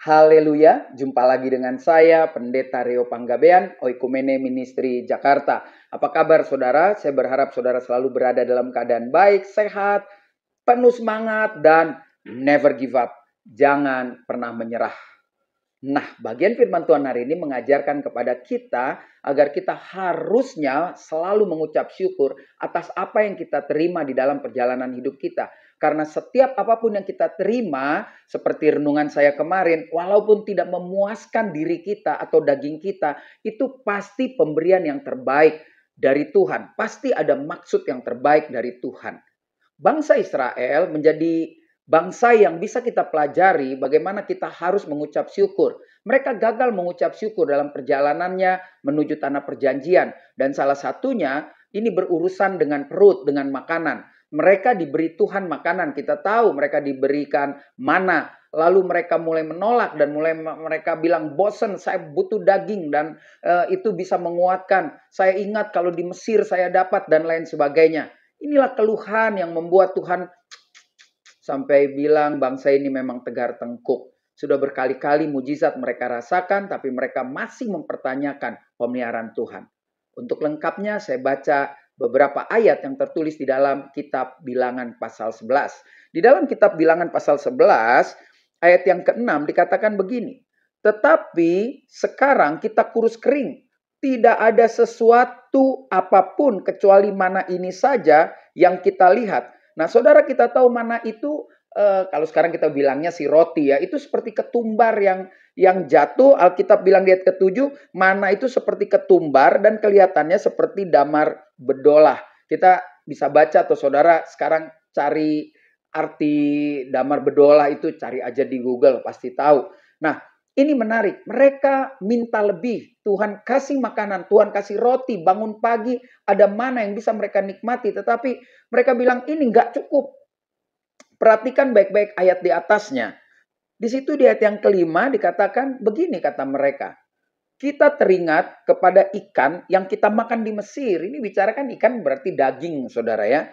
Haleluya, jumpa lagi dengan saya, Pendeta Rio Panggabean, Oikumene Ministry Jakarta. Apa kabar saudara? Saya berharap saudara selalu berada dalam keadaan baik, sehat, penuh semangat, dan never give up. Jangan pernah menyerah. Nah, bagian firman Tuhan hari ini mengajarkan kepada kita agar kita harusnya selalu mengucap syukur atas apa yang kita terima di dalam perjalanan hidup kita. Karena setiap apapun yang kita terima, seperti renungan saya kemarin, walaupun tidak memuaskan diri kita atau daging kita, itu pasti pemberian yang terbaik dari Tuhan. Pasti ada maksud yang terbaik dari Tuhan. Bangsa Israel menjadi bangsa yang bisa kita pelajari bagaimana kita harus mengucap syukur. Mereka gagal mengucap syukur dalam perjalanannya menuju tanah perjanjian. Dan salah satunya ini berurusan dengan perut, dengan makanan. Mereka diberi Tuhan makanan. Kita tahu mereka diberikan mana. Lalu mereka mulai menolak dan mereka bilang bosen, saya butuh daging dan itu bisa menguatkan. Saya ingat kalau di Mesir saya dapat dan lain sebagainya. Inilah keluhan yang membuat Tuhan sampai bilang bangsa ini memang tegar tengkuk. Sudah berkali-kali mujizat mereka rasakan, tapi mereka masih mempertanyakan pemeliharaan Tuhan. Untuk lengkapnya saya baca beberapa ayat yang tertulis di dalam kitab Bilangan pasal 11. Di dalam kitab Bilangan pasal 11, ayat yang ke-6 dikatakan begini. Tetapi sekarang kita kurus kering. Tidak ada sesuatu apapun kecuali mana ini saja yang kita lihat. Nah, saudara, kita tahu mana itu kalau sekarang kita bilangnya si roti ya, itu seperti ketumbar yang jatuh. Alkitab bilang di ayat ke-7, mana itu seperti ketumbar dan kelihatannya seperti damar bedolah. Kita bisa baca atau saudara sekarang cari arti damar bedolah itu, cari aja di Google pasti tahu. Nah, ini menarik, mereka minta lebih. Tuhan kasih makanan, Tuhan kasih roti, bangun pagi, ada mana yang bisa mereka nikmati. Tetapi mereka bilang ini nggak cukup. Perhatikan baik-baik ayat di atasnya. Di situ di ayat yang kelima dikatakan begini kata mereka. Kita teringat kepada ikan yang kita makan di Mesir. Ini bicarakan ikan berarti daging saudara ya.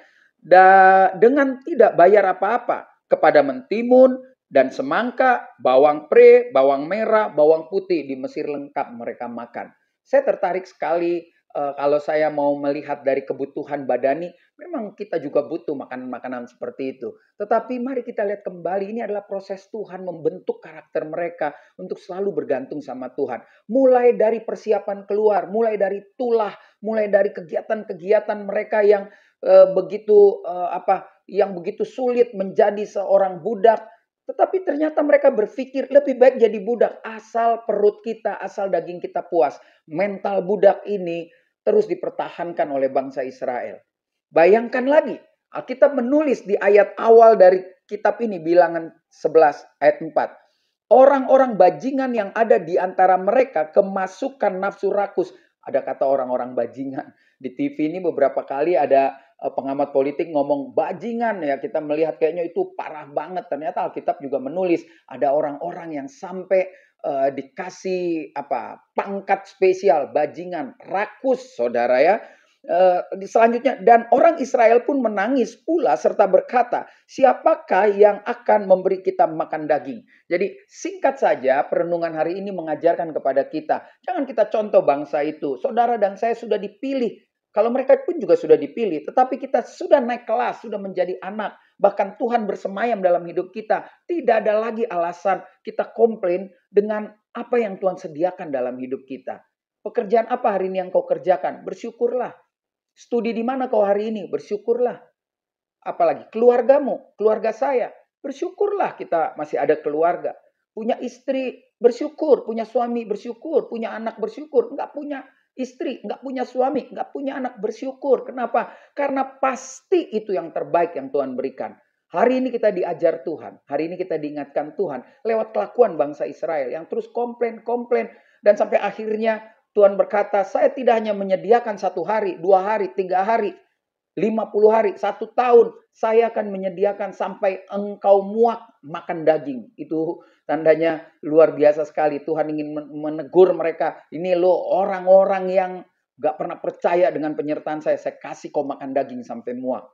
Dengan tidak bayar apa-apa. Kepada mentimun dan semangka, bawang pre, bawang merah, bawang putih di Mesir lengkap mereka makan. Saya tertarik sekali kalau saya mau melihat dari kebutuhan badani, memang kita juga butuh makanan-makanan seperti itu. Tetapi mari kita lihat kembali, ini adalah proses Tuhan membentuk karakter mereka untuk selalu bergantung sama Tuhan. Mulai dari persiapan keluar, mulai dari tulah, mulai dari kegiatan-kegiatan mereka yang yang begitu sulit menjadi seorang budak. Tetapi ternyata mereka berpikir lebih baik jadi budak asal perut kita, asal daging kita puas. Mental budak ini terus dipertahankan oleh bangsa Israel. Bayangkan lagi, Alkitab menulis di ayat awal dari kitab ini, Bilangan 11 ayat 4. Orang-orang bajingan yang ada di antara mereka kemasukan nafsu rakus. Ada kata orang-orang bajingan. Di TV ini beberapa kali ada pengamat politik ngomong bajingan ya, kita melihat kayaknya itu parah banget. Ternyata Alkitab juga menulis ada orang-orang yang sampai dikasih pangkat spesial bajingan, rakus saudara ya. Selanjutnya, dan orang Israel pun menangis pula serta berkata, siapakah yang akan memberi kita makan daging? Jadi singkat saja perenungan hari ini mengajarkan kepada kita, jangan kita contoh bangsa itu. Saudara dan saya sudah dipilih. Kalau mereka pun juga sudah dipilih, tetapi kita sudah naik kelas, sudah menjadi anak. Bahkan Tuhan bersemayam dalam hidup kita. Tidak ada lagi alasan kita komplain dengan apa yang Tuhan sediakan dalam hidup kita. Pekerjaan apa hari ini yang kau kerjakan? Bersyukurlah. Studi di mana kau hari ini? Bersyukurlah. Apalagi keluargamu, keluarga saya. Bersyukurlah kita masih ada keluarga. Punya istri, bersyukur. Punya suami, bersyukur. Punya anak, bersyukur. Enggak punya istri, enggak punya suami, enggak punya anak, bersyukur. Kenapa? Karena pasti itu yang terbaik yang Tuhan berikan. Hari ini kita diajar Tuhan. Hari ini kita diingatkan Tuhan lewat kelakuan bangsa Israel yang terus komplain. Dan sampai akhirnya Tuhan berkata, saya tidak hanya menyediakan 1 hari, 2 hari, 3 hari, 50 hari, 1 tahun. Saya akan menyediakan sampai engkau muak makan daging. Itu tandanya luar biasa sekali. Tuhan ingin menegur mereka. Ini loh orang-orang yang gak pernah percaya dengan penyertaan saya. Saya kasih kau makan daging sampai muak.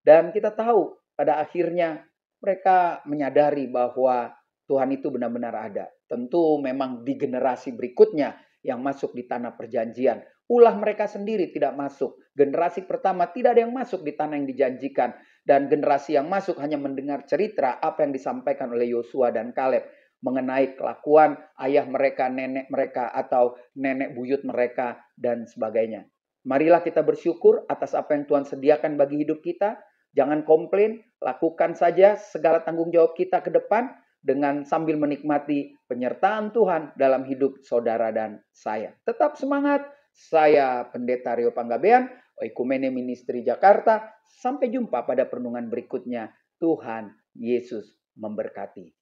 Dan kita tahu pada akhirnya mereka menyadari bahwa Tuhan itu benar-benar ada. Tentu memang di generasi berikutnya yang masuk di tanah perjanjian. Ulah mereka sendiri tidak masuk. Generasi pertama tidak ada yang masuk di tanah yang dijanjikan. Dan generasi yang masuk hanya mendengar cerita apa yang disampaikan oleh Yosua dan Kaleb mengenai kelakuan ayah mereka, nenek mereka, atau nenek buyut mereka, dan sebagainya. Marilah kita bersyukur atas apa yang Tuhan sediakan bagi hidup kita. Jangan komplain, lakukan saja segala tanggung jawab kita ke depan dengan sambil menikmati penyertaan Tuhan dalam hidup saudara dan saya. Tetap semangat. Saya Pendeta Rio Panggabean, Oikumene Ministry Jakarta. Sampai jumpa pada perenungan berikutnya. Tuhan Yesus memberkati.